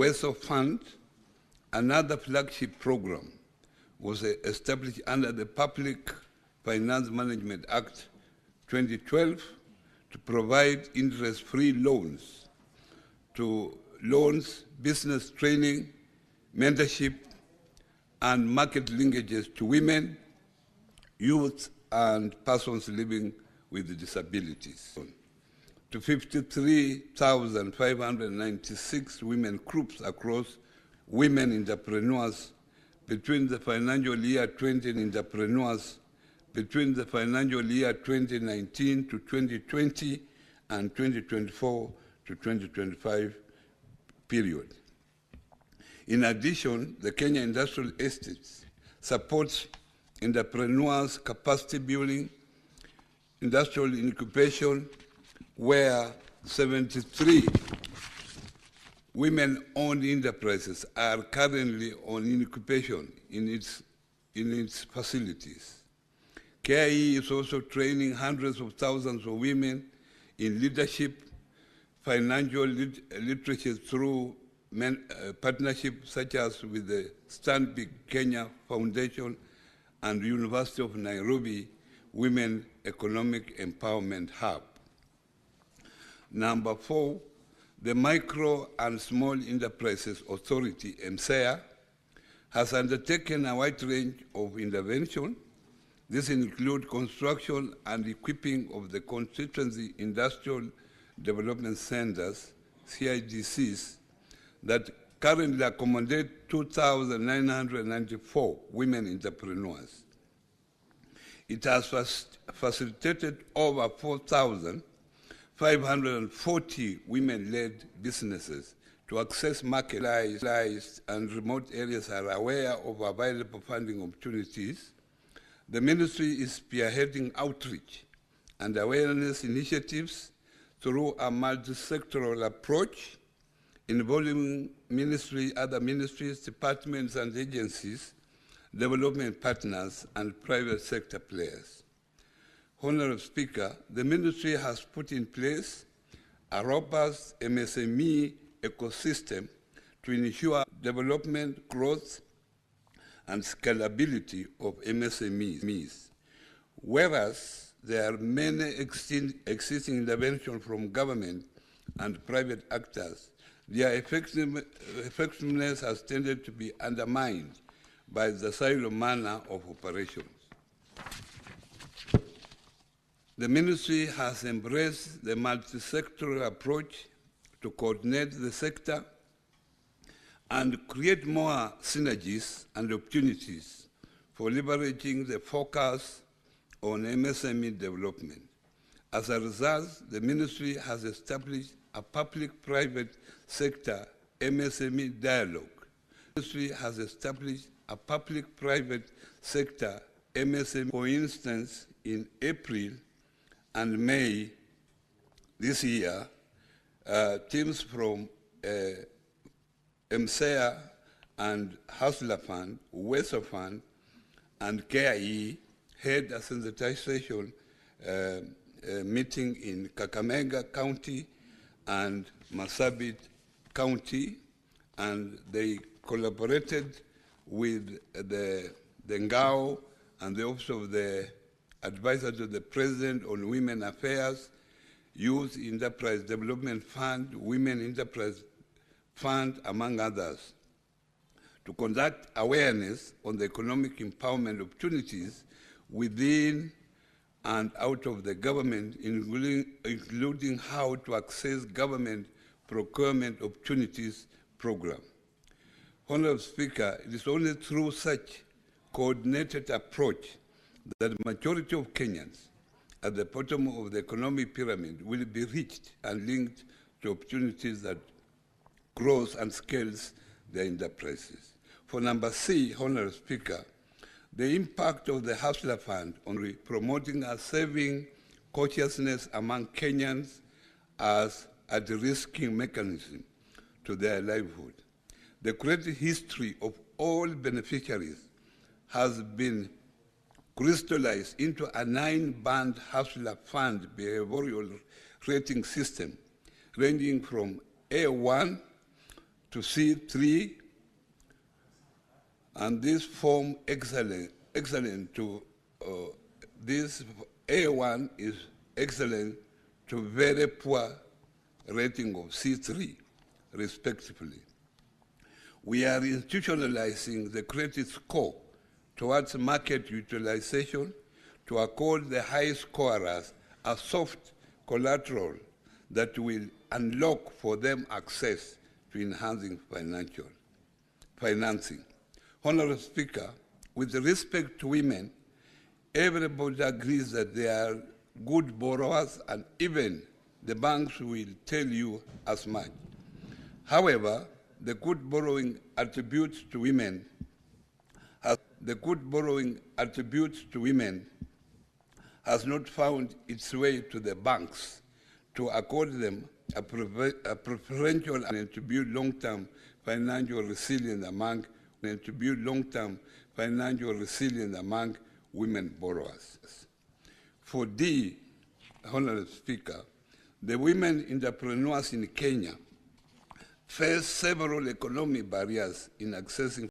Weso Fund, another flagship program, was established under the Public Finance Management Act 2012 to provide interest-free loans to business training, mentorship, and market linkages to women, youth, and persons living with disabilities. To 53,596 women groups across women entrepreneurs between the financial year 20 entrepreneurs between the financial year 2019 to 2020 and 2024 to 2025 period. In addition, the Kenya Industrial Estates supports entrepreneurs' capacity building, industrial incubation, where 73 women-owned enterprises are currently on incubation in its facilities. KIE is also training hundreds of thousands of women in leadership, financial literacy through partnerships such as with the Stanbic Kenya Foundation and University of Nairobi Women Economic Empowerment Hub. Number 4, the Micro and Small Enterprises Authority, MSEA, has undertaken a wide range of intervention. This includes construction and equipping of the constituency industrial development centers, CIDCs, that currently accommodate 2,994 women entrepreneurs. It has facilitated over 4,540 women-led businesses to access marginalized and remote areas are aware of available funding opportunities. The ministry is spearheading outreach and awareness initiatives through a multi-sectoral approach involving other ministries, departments and agencies, development partners, and private sector players. Honorable Speaker, the ministry has put in place a robust MSME ecosystem to ensure development, growth, and scalability of MSMEs. Whereas there are many existing interventions from government and private actors, their effectiveness has tended to be undermined by the silo manner of operations. The ministry has embraced the multi-sectoral approach to coordinate the sector and create more synergies and opportunities for leveraging the focus on MSME development. As a result, the ministry has established a public-private sector MSME dialogue. The ministry has established a public-private sector MSME. For instance, in April and May this year, teams from MSEA and Hustler Fund, Weso Fund, and KIE had a sensitization meeting in Kakamega County and Marsabit County, and they collaborated with the Ngao and the Office of the Advisor to the President on Women Affairs, Youth Enterprise Development Fund, Women Enterprise Fund, among others, to conduct awareness on the economic empowerment opportunities within and out of the government, including how to access government procurement opportunities program. Honorable Speaker, it is only through such coordinated approach that the majority of Kenyans at the bottom of the economic pyramid will be reached and linked to opportunities that grows and scales their enterprises. For number C, Honorable Speaker, the impact of the Hustler Fund on promoting a saving consciousness among Kenyans as a de-risking mechanism to their livelihood. The credit history of all beneficiaries has been crystallized into a 9-band Hustler Fund behavioral rating system ranging from A1 to C3, and this form excellent to this A1 is excellent to very poor rating of C3, respectively. We are institutionalizing the credit score towards market utilization to accord the high scorers a soft collateral that will unlock for them access to enhancing financing. Honorable Speaker, with respect to women, everybody agrees that they are good borrowers, and even the banks will tell you as much. However, the good borrowing attributes to women has not found its way to the banks to accord them a preferential and to build long-term financial resilience among women borrowers. For D, Honorable Speaker, the women entrepreneurs in Kenya face several economic barriers in accessing